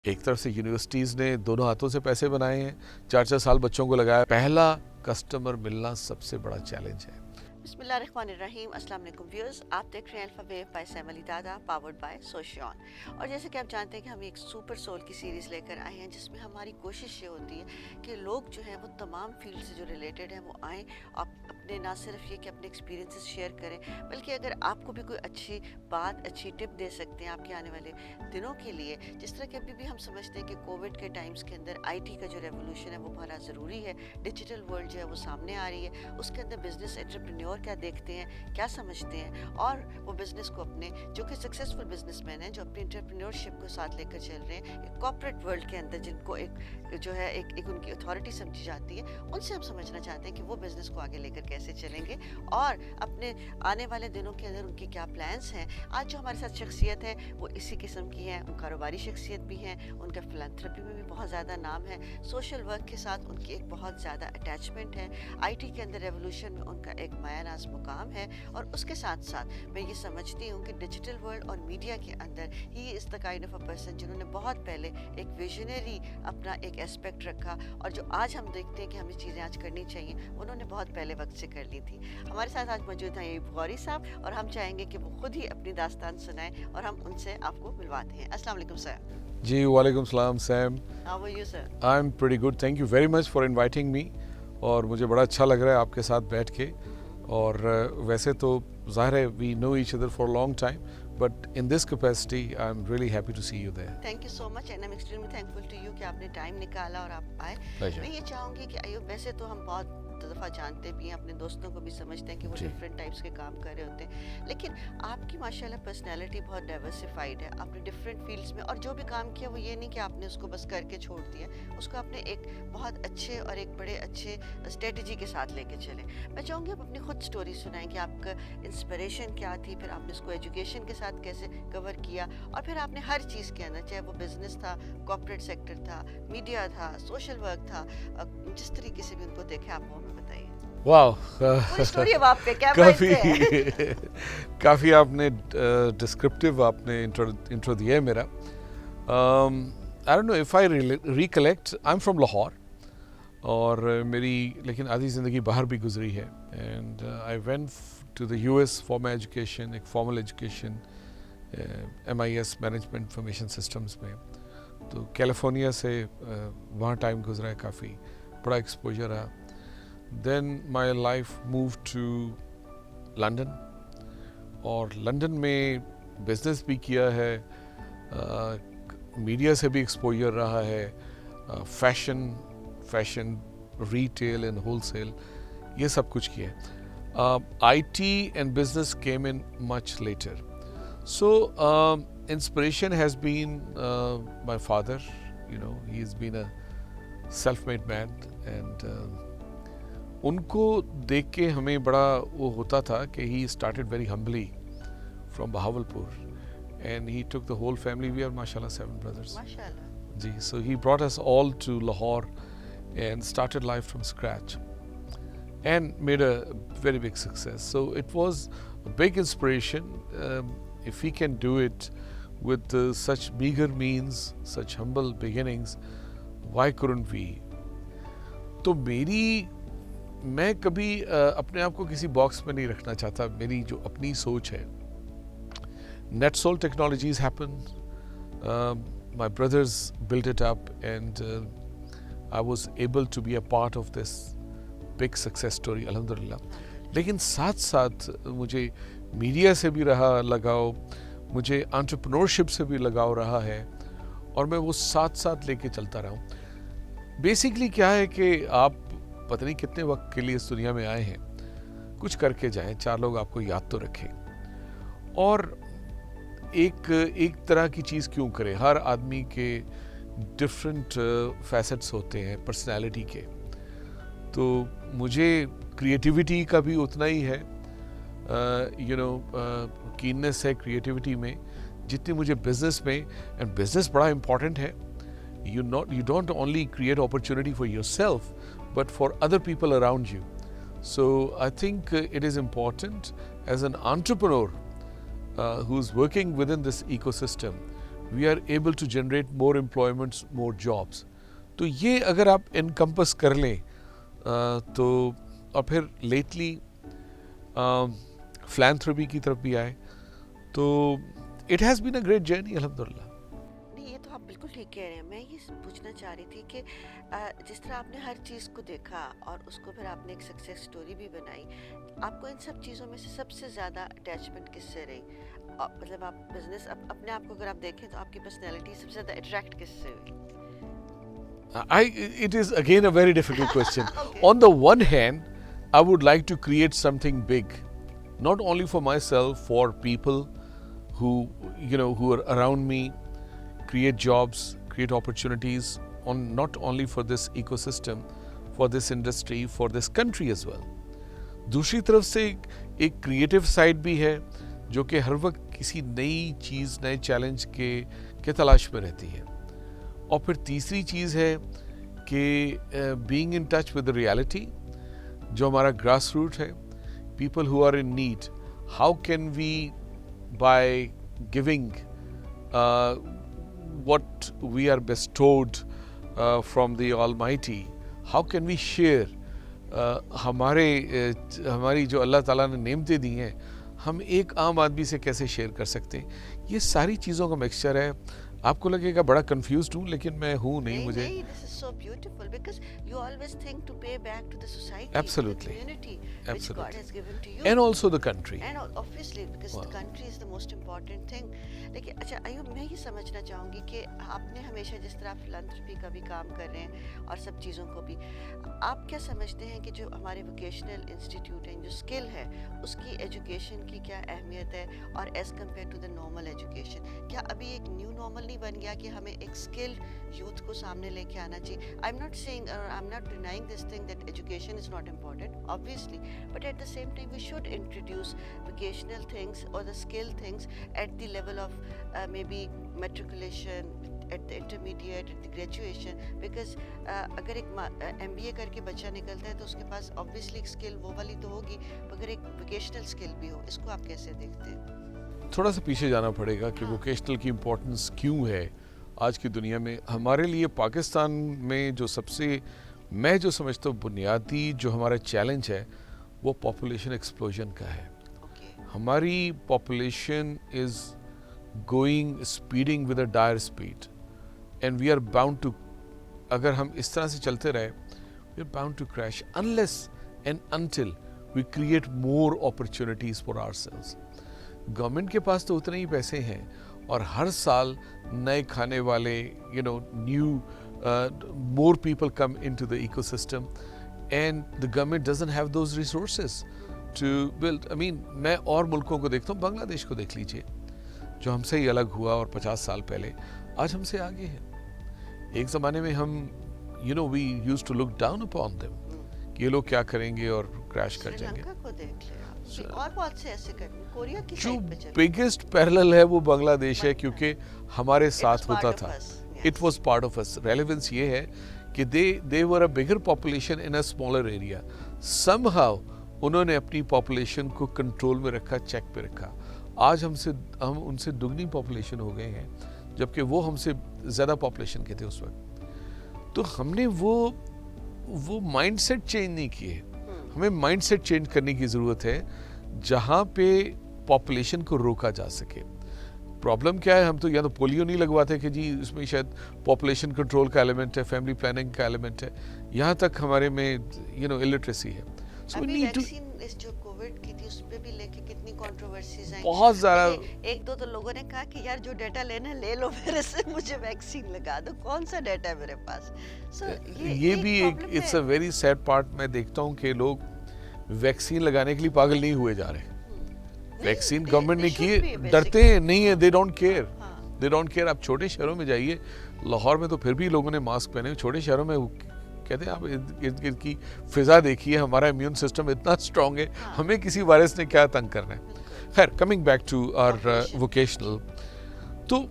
ایک طرف سے یونیورسٹیز نے دونوں ہاتھوں سے پیسے بنائے ہیں, 4 سال بچوں کو لگایا. پہلا کسٹمر ملنا سب سے بڑا چیلنج ہے. بسم اللہ الرحمن الرحیم. السلام علیکم ویورز, آپ دیکھ رہے ہیں الفا ویو بائی سیم علی دادا, پاورڈ بائی سوشیون. اور جیسے کہ آپ جانتے ہیں کہ ہم ایک سپر سول کی سیریز لے کر آئے ہیں, جس میں ہماری کوشش یہ ہوتی ہے کہ لوگ جو ہیں وہ تمام فیلڈ سے جو ریلیٹڈ ہیں وہ آئیں, اپنے نہ صرف یہ کہ اپنے ایکسپیرینسز شیئر کریں, بلکہ اگر آپ کو بھی کوئی اچھی بات, اچھی ٹپ دے سکتے ہیں آپ کے آنے والے دنوں کے لیے. جس طرح کہ ابھی بھی ہم سمجھتے ہیں کہ کووڈ کے ٹائمز کے اندر آئی ٹی کا جو ریولوشن ہے وہ بہت ضروری ہے, ڈیجیٹل ورلڈ جو ہے وہ سامنے آ رہی ہے, اس کے اندر بزنس انٹرپرینور کیا دیکھتے ہیں, کیا سمجھتے ہیں, اور وہ بزنس کو اپنے جو کہ سکسیزفل بزنس مین ہیں جو اپنی انٹرپرینورشپ کو ساتھ لے کر چل رہے ہیں ایک کارپوریٹ ورلڈ کے اندر, جن کو ایک جو ہے ایک ان کی اتھارٹی سمجھی جاتی ہے, ان سے ہم سمجھنا چاہتے ہیں کہ وہ بزنس کو آگے لے کر کیسے چلیں گے اور اپنے آنے والے دنوں کے اندر ان کے کیا پلانس ہیں. آج جو ہمارے ساتھ شخصیت ہے وہ اسی قسم کی ہیں, ان کاروباری شخصیت بھی ہیں, ان کا فلانتھرپی میں بھی بہت زیادہ نام ہے, سوشل ورک کے ساتھ ان کی ایک بہت زیادہ اٹیچمنٹ ہے, آئی ٹی کے اندر ریولوشن میں ان کا ایک مایہ ناز مقام ہے, اور اس کے ساتھ ساتھ میں یہ سمجھتی ہوں کہ ڈیجیٹل ورلڈ اور میڈیا کے اندر ہی is the kind of a person جنہوں نے بہت پہلے ایک ویژنری اپنا ایک اسپیکٹ رکھا, اور جو آج ہم دیکھتے ہیں کہ ہمیں چیزیں آج کرنی چاہیے انہوں نے بہت پہلے وقت سے کر لی تھی. ہمارے ساتھ آج موجود ہیں ایوب غوری صاحب, اور ہم چاہیں گے کہ وہ خود ہی اپنی داستان سنائیں اور ہم ان سے آپ کو ملواتے ہیں. السلام علیکم سر. جی وعلیکم السلام Sam. How are you sir? I am pretty good, thank you very much for inviting me, اور مجھے بڑا اچھا لگ رہا ہے آپ کے ساتھ بیٹھ کے. اور ویسے تو ظاہر ہے we know each other for long time, but in this capacity I am really happy to see you there. Thank you so much, and I am extremely thankful to you کہ آپ نے ٹائم نکالا اور آپ آئے. میں یہ چاہوں گی کہ ایوب, ویسے تو ہم بہت دفعہ جانتے بھی ہیں, اپنے دوستوں کو بھی سمجھتے ہیں کہ وہ ڈفرینٹ ٹائپس کے کام کر رہے ہوتے ہیں, لیکن آپ کی ماشاءاللہ پرسنالٹی بہت ڈائیورسفائڈ ہے. آپ نے ڈفرینٹ فیلڈس میں اور جو بھی کام کیا وہ یہ نہیں کہ آپ نے اس کو بس کر کے چھوڑ دیا, اس کو آپ نے ایک بہت اچھے اور ایک بڑے اچھے اسٹریٹجی کے ساتھ لے کے چلیں. میں چاہوں گی آپ اپنی خود اسٹوری سنائیں کہ آپ کا انسپریشن کیا تھی, پھر آپ نے اس کو ایجوکیشن کے ساتھ کیسے کور کیا, اور پھر آپ نے ہر چیز کے اندر, چاہے وہ بزنس تھا, کارپوریٹ سیکٹر تھا, میڈیا تھا, سوشل ورک تھا, جس طریقے سے بھی ان کو دیکھیں آپ وہ ہمیں بتائیے. واو, پوری اسٹوری اب آپ پہ, کیا بات ہے. کافی آپ نے ڈسکرپٹیو آپ نے انٹرو دیا ہے میرا. I don't know if I recollect, I'm from Lahore, اور میری لیکن آدھی زندگی باہر بھی گزری ہے. And I went to the US for my education, ایک formal education MIS management information systems میں. تو کیلیفورنیا سے وہاں ٹائم گزرا ہے, کافی بڑا ایکسپوجر رہا. Then my life moved to London, اور لنڈن میں بزنس بھی کیا ہے, میڈیا سے بھی ایکسپوجر رہا ہے, fashion retail and wholesale, یہ سب کچھ کیا ہے. I T and business came in much later. So inspiration has been my father, you know, he's been a self-made man, and ان کو دیکھ کے ہمیں بڑا وہ ہوتا تھا کہ he started very humbly from Bahawalpur, and he took the whole family. We are mashallah 7 brothers. MashaAllah. Ji, so he brought us all to Lahore and started life from scratch and made a very big success. So it was a big inspiration. If he can do it with such meager means, such humble beginnings, why couldn't we? تو میں کبھی اپنے آپ کو کسی box میں نہیں رکھنا چاہتا. میری جو اپنی سوچ ہے, NetSol Technologies happen, my brothers build it up, and I was able to be a part of this big success story الحمد للہ. لیکن ساتھ ساتھ مجھے میڈیا سے بھی رہا لگاؤ, مجھے انٹرپرنورشپ سے بھی لگاؤ رہا ہے, اور میں وہ ساتھ ساتھ لے کے چلتا رہا ہوں. بیسکلی کیا ہے کہ آپ پتہ نہیں کتنے وقت کے لیے اس دنیا میں آئے ہیں, کچھ کر کے جائیں, 4 لوگ آپ کو یاد تو رکھیں, اور ایک طرح کی چیز کیوں کریں. ہر آدمی کے ڈفرینٹ فیسٹس ہوتے ہیں پرسنالٹی کے. تو مجھے کریٹیوٹی کا بھی اتنا ہی ہے, کیننس ہے کریٹیوٹی میں, جتنی مجھے بزنس میں. اینڈ بزنس بڑا امپورٹنٹ ہے. You don't only create opportunity for yourself, but for other people around you. So I think it is important as an entrepreneur who's working within this ecosystem we are able to generate more employments, more jobs. تو یہ اگر آپ encompass کر لیں تو اور پھر lately فلانتھروپی کی طرف بھی آئے تو it has been a great journey الحمدللہ. نہیں یہ تو آپ بالکل ٹھیک کہہ رہے ہیں. میں یہ پوچھنا چاہ رہی تھی کہ جس طرح آپ نے ہر چیز کو دیکھا اور اس کو پھر آپ نے ایک سکسیس سٹوری بھی بنائی, آپ کو ان سب چیزوں میں سے سب سے زیادہ اٹیچمنٹ کس سے رہی؟ مطلب آپ بزنس اپنے آپ کو اگر آپ دیکھیں تو آپ کی پرسنالٹی سب سے زیادہ اٹریکٹ کس سے ہوئی؟ It is again a very difficult question. Okay. On the one hand, I would like to create something big, not only for myself, for people who are around me, create jobs, create opportunities, not only for this ecosystem, for this industry, for this country as well. دوسری طرف سے ایک creative side بھی ہے جو کہ ہر وقت کسی نئی چیز, نئے چیلنج کے تلاش میں رہتی ہے. اور پھر تیسری چیز ہے کہ being in touch with reality, جو ہمارا گراس روٹ ہے, people who are in need, how can we by giving what we are bestowed from the Almighty, how can we share ہماری جو اللہ تعالیٰ نے نعمتیں دی ہیں ہم ایک عام آدمی سے کیسے شیئر کر سکتے ہیں. یہ ساری چیزوں کا مکسچر ہے. آپ کو لگے گا بڑا کنفیوزڈ ہوں, لیکن میں ہوں نہیں. مجھے this is so beautiful because you always think to pay back to the society, absolutely, the community which God has given to you, and also the country, and obviously because the country is the most important thing. لیکن اچھا ایوب, میں یہ سمجھنا چاہوں گی کہ آپ نے ہمیشہ جس طرح فلانتھروپی کا بھی کام کر رہے ہیں اور سب چیزوں کو بھی, آپ کیا سمجھتے ہیں کہ جو ہمارے ووکیشنل انسٹیٹیوٹ ہیں, جو اسکل ہے اس کی ایجوکیشن کی کیا اہمیت ہے, اور as compare to the normal education, کیا ابھی ایک نیو نارمل نہیں بن گیا کہ ہمیں ایک اسکلڈ یوتھ کو سامنے لے کے آنا چاہیے؟ I am not saying, I am not denying this thing that education is not important obviously, but at the same time we should introduce vocational things or the skill things at the level of maybe matriculation, at the intermediate, at the graduation, because اگر ایک M B اے کر کے بچہ نکلتا ہے تو اس کے پاس obviously ایک اسکل وہ والی تو ہوگی, مگر ایک ووکیشنل اسکل بھی ہو. اس کو آپ کیسے دیکھتے ہیں؟ تھوڑا سا پیچھے جانا پڑے گا کہ ووکیشنل کی امپورٹنس کیوں ہے آج کی دنیا میں. ہمارے لیے پاکستان میں جو سب سے, میں جو سمجھتا ہوں بنیادی جو ہمارا چیلنج ہے وہ پاپولیشن ایکسپلوژن کا ہے. ہماری population is going speeding with a dire speed, and we are bound to, اگر ہم اس طرح سے چلتے رہے we are bound to crash unless and until we create more opportunities for ourselves. Government کے پاس تو اتنے ہی پیسے ہیں اور ہر سال نئے کھانے والے new more people come into the ecosystem and the government doesn't have those resources to build. I mean, میں اور ملکوں کو دیکھتا ہوں, بنگلہ دیش کو دیکھ لیجئے جو ہم سے ہی الگ ہوا اور 50 سال پہلے آج ہم سے آگے ہے. ایک زمانے میں ہم we used to look down upon them کہ یہ لوگ کیا کریں گے اور کریش کر جائیں گے. اور بہت سے ایسے کریں, کوریا کی جو بگیسٹ پیرلل ہے وہ بنگلہ دیش ہے کیونکہ ہمارے ساتھ ہوتا تھا. It was part of us. Relevance یہ ہے کہ they were a bigger population in a smaller area. Somehow انہوں نے اپنی پاپولیشن کو کنٹرول میں رکھا, چیک پہ رکھا. آج ہم ان سے دگنی پاپولیشن ہو گئے ہیں جبکہ وہ ہم سے زیادہ پاپولیشن کے تھے اس وقت. تو ہم نے وہ مائنڈ سیٹ چینج نہیں کیے. ہمیں مائنڈ سیٹ چینج کرنے کی ضرورت ہے جہاں پہ پاپولیشن کو روکا جا سکے. پرابلم کیا ہے, ہم تو یا تو پولیو نہیں لگواتے کہ جی اس میں شاید پاپولیشن کنٹرول کا ایلیمنٹ ہے, فیملی پلاننگ کا ایلیمنٹ ہے, یہاں تک ہمارے میں الٹریسی ہے. جو کووڈ کی تھی اس پہ بھی لے کے کتنی کنٹروورسیز ہیں, بہت زیادہ. ایک دو تو لوگوں نے کہا کہ یار جو ڈیٹا لینا لے لو, میرے سے مجھے ویکسین لگا دو, کون سا ڈیٹا ہے میرے پاس. یہ بھی ایک it's a very sad part. میں دیکھتا ہوں کہ لوگ ویکسین لگانے کے لیے پاگل نہیں ہوئے جا رہے. ویکسین گورنمنٹ نے کی, ڈرتے ہیں نہیں ہے, دے ڈونٹ کیئر. آپ چھوٹے شہروں میں جائیے, لاہور میں تو پھر بھی لوگوں نے ماسک پہنے. چھوٹے شہروں میں کہتے ہیں آپ ارد گرد کی فضا دیکھیے, ہمارا امیون سسٹم اتنا اسٹرانگ ہے, ہمیں کسی وائرس نے کیا تنگ کرنا ہے. خیر, coming back to our vocational, تو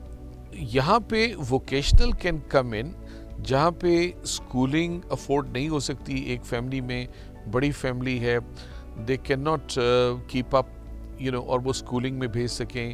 یہاں پہ ووکیشنل کین کم ان جہاں پہ اسکولنگ افورڈ نہیں ہو سکتی. ایک فیملی میں, بڑی فیملی ہے, they can not keep up اور وہ اسکولنگ میں بھیج سکیں,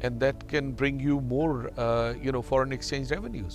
and that can bring you more foreign exchange revenues.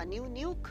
a new nuke.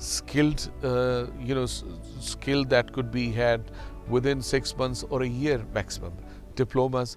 skilled skill that could be had within 6 months or a year maximum, diplomas,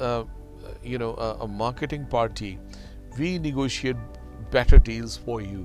a marketing party, we negotiate better deals for you.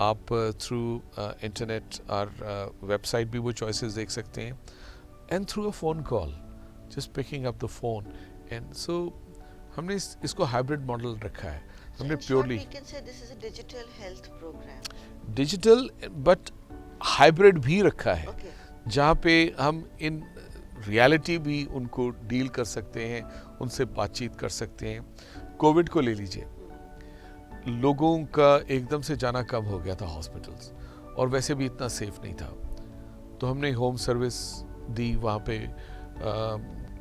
آپ through internet اور web site بھی وہ choices دیکھ سکتے ہیں, and through a phone call just picking up the phone. And so ہم نے اس کو ہائبرڈ ماڈل رکھا ہے. ہم نے پیورلی ڈیجیٹل بٹ ہائبرڈ بھی رکھا ہے, جہاں پہ ہم ان ریالٹی بھی ان کو ڈیل کر سکتے ہیں, ان سے بات چیت کر سکتے ہیں. کووڈ کو لے لیجئے, لوگوں کا ایک دم سے جانا کم ہو گیا تھا ہاسپٹلس, اور ویسے بھی اتنا سیف نہیں تھا, تو ہم نے ہوم سروس دی وہاں پہ,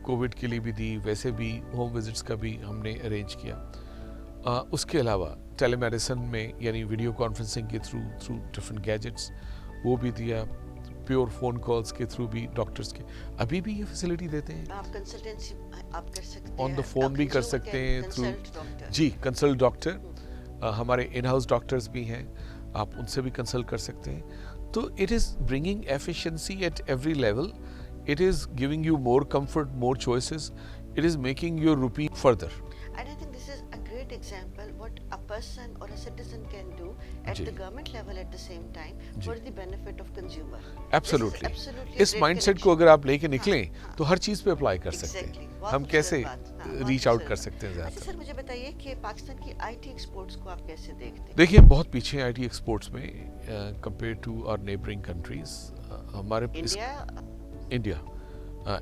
کووڈ کے لیے بھی دی, ویسے بھی ہوم وزٹس کا بھی ہم نے ارینج کیا. اس کے علاوہ ٹیلی میڈیسن میں یعنی ویڈیو کانفرنسنگ کے تھرو ڈفرینٹ گیجٹس وہ بھی دیا, پیور فون کالز کے تھرو بھی ڈاکٹرز کے ابھی بھی یہ فیسلٹی دیتے ہیں. آپ کنسلٹنسی آپ کر سکتے ہیں, آن دا فون بھی کر سکتے ہیں تھرو, جی کنسلٹ ڈاکٹر, ہمارے ان ہاؤس ڈاکٹرز بھی ہیں, آپ ان سے بھی کنسلٹ کر سکتے ہیں. تو it is bringing efficiency at every level, it is giving you more comfort, more choices, it is making your rupee further. And I think this is a great example what a person or a citizen can do at the government level at the same time for the benefit of consumer. Absolutely. اس mindset کو اگر آپ لے کے نکلیں تو ہر چیز پہ اپلائی کر سکتے ہیں. ہم کیسے ریچ آؤٹ کر سکتے ہیں زیادہ. سر مجھے بتائیے کہ پاکستان کی آئی ٹی ایکسپورٹس کو آپ کیسے دیکھتے ہیں؟ دیکھیے بہت پیچھے ہیں آئی ٹی ایکسپورٹس میں کمپیئر ٹو اور نیبرنگ کنٹریز. ہمارے انڈیا,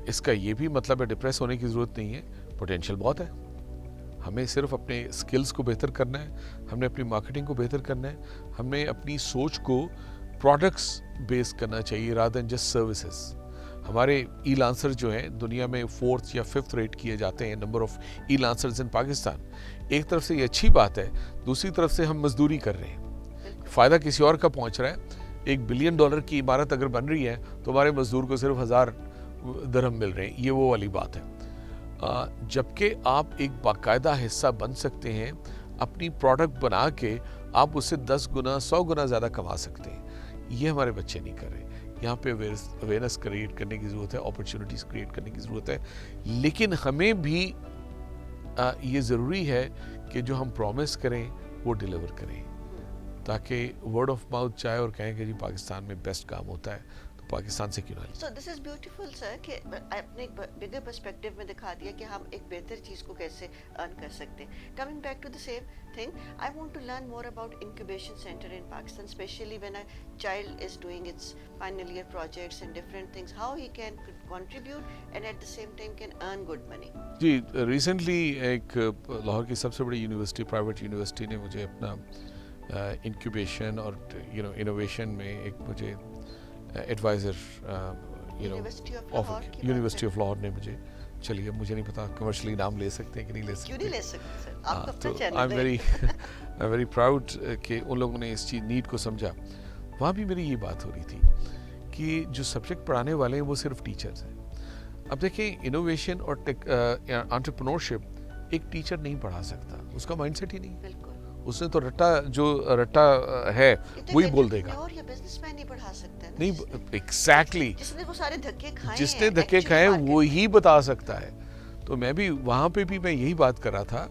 اس کا یہ بھی مطلب ہے ڈپریس ہونے کی ضرورت نہیں ہے, پوٹینشیل بہت ہے. ہمیں صرف اپنے سکلز کو بہتر کرنا ہے, ہم نے اپنی مارکیٹنگ کو بہتر کرنا ہے, ہمیں اپنی سوچ کو پروڈکٹس بیس کرنا چاہیے رادر دین جسٹ سروسز. ہمارے ای لانسر جو ہیں دنیا میں 4th یا 5th ریٹ کیے جاتے ہیں نمبر آف ای لانسرز ان پاکستان. ایک طرف سے یہ اچھی بات ہے, دوسری طرف سے ہم مزدوری کر رہے ہیں, فائدہ کسی اور کا پہنچ رہا ہے. $1 بلین کی عمارت اگر بن رہی ہے تو ہمارے مزدور کو صرف 1000 درہم مل رہے ہیں, یہ وہ والی بات ہے. جبکہ آپ ایک باقاعدہ حصہ بن سکتے ہیں, اپنی پروڈکٹ بنا کے آپ اس سے 10 گنا 100 گنا زیادہ کما سکتے ہیں. یہ ہمارے بچے نہیں کر رہے. یہاں پہ اویئرنیس کریٹ کرنے کی ضرورت ہے, اپرچونیٹیز کریٹ کرنے کی ضرورت ہے, لیکن ہمیں بھی یہ ضروری ہے کہ جو ہم پرومس کریں وہ ڈیلیور کریں, تاکہ ورڈ آف ماؤتھ جائے اور کہیں کہ جی پاکستان میں بیسٹ کام ہوتا ہے, پاکستان سے کیوں نہ. سو دس از بیوٹیفل سر کہ آپ نے ایک بگر پرسپیکٹو میں دکھا دیا کہ ہم ایک بہتر چیز کو کیسے ارن کر سکتے ہیں. Coming back to the same thing, I want to learn more about incubation centre in Pakistan, especially when a child is doing its final year projects and different things, how he can contribute and at the same time can earn good money. جی recently ایک لاہور کی سب سے بڑی university, private university نے مجھے اپنا incubation اور innovation میں ایک مجھے ایڈوائزر یونیورسٹی آف لاہور نے مجھے, چلیے مجھے نہیں پتا کمرشلی نام لے سکتے ہیں کہ نہیں لے سکتے, تو آئی ایم ویری پراؤڈ کہ ان لوگوں نے اس چیز نیڈ کو سمجھا. وہاں بھی میری یہ بات ہو رہی تھی کہ جو سبجیکٹ پڑھانے والے ہیں وہ صرف ٹیچرز ہیں. اب دیکھیں انوویشن اور انٹرپرینورشپ ایک ٹیچر نہیں پڑھا سکتا, اس کا مائنڈ سیٹ ہی نہیں. بالکل, اس نے تو رٹا ہے وہی بول دے گا. نہیں ایگزیکٹلی, جس نے دھکے کھائے وہی بتا سکتا ہے. تو میں بھی وہاں پہ بھی میں یہی بات کر رہا تھا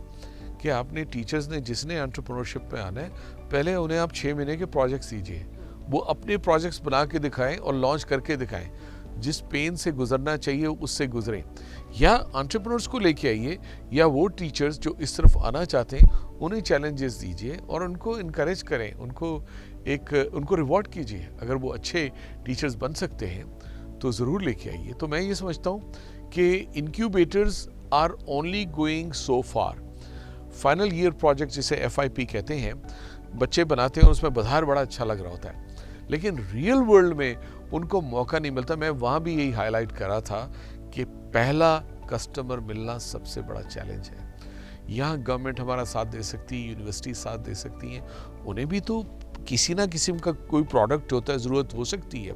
کہ آپ نے ٹیچرز نے جس نے انٹرپرینورشپ پہ آنا ہے, پہلے انہیں آپ 6 مہینے کے پروجیکٹس دیجیے, وہ اپنے پروجیکٹس بنا کے دکھائیں اور لانچ کر کے دکھائیں. جس پین سے گزرنا چاہیے اس سے گزریں. یا انٹرپرینورز کو لے کے آئیے, یا وہ ٹیچرز جو اس طرف آنا چاہتے ہیں انہیں چیلنجز دیجیے اور ان کو انکریج کریں, ان کو ریوارڈ کیجیے. اگر وہ اچھے ٹیچرز بن سکتے ہیں تو ضرور لے کے آئیے. تو میں یہ سمجھتا ہوں کہ incubators are only going so far. Final year project جسے FIP کہتے ہیں, بچے بناتے ہیں, اس میں بظاہر بڑا اچھا لگ رہا ہوتا ہے, لیکن ریئل ورلڈ میں ان کو موقع نہیں ملتا. میں وہاں بھی یہی ہائی لائٹ کر رہا تھا کہ پہلا کسٹمر ملنا سب سے بڑا چیلنج ہے. یہاں گورنمنٹ ہمارا ساتھ دے سکتی ہے, یونیورسٹی ساتھ دے سکتی ہیں, انہیں بھی تو کسی نہ قسم کا کوئی پروڈکٹ ہوتا ہے, ضرورت ہو سکتی ہے,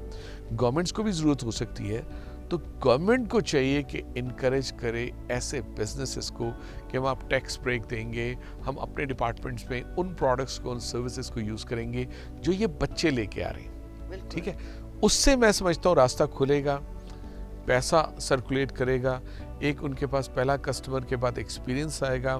گورنمنٹس کو بھی ضرورت ہو سکتی ہے. تو گورنمنٹ کو چاہیے کہ انکریج کرے ایسے بزنسز کو کہ ہم آپ ٹیکس بریک دیں گے, ہم اپنے ڈپارٹمنٹس میں ان پروڈکٹس کو, ان سروسز کو یوز کریں گے جو یہ بچے لے کے آ رہے ہیں. ٹھیک ہے, اس سے میں سمجھتا ہوں راستہ کھلے گا, پیسہ سرکولیٹ کرے گا, ایک ان کے پاس پہلا کسٹمر کے بعد ایکسپیرینس آئے گا,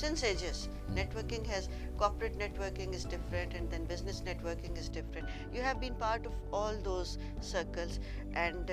since ages. Networking has, corporate networking is different and then business networking is different. You have been part of all those circles and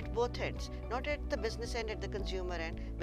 at both ends, not at the business end, at the consumer end,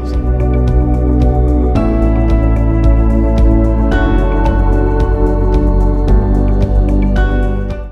Absolutely.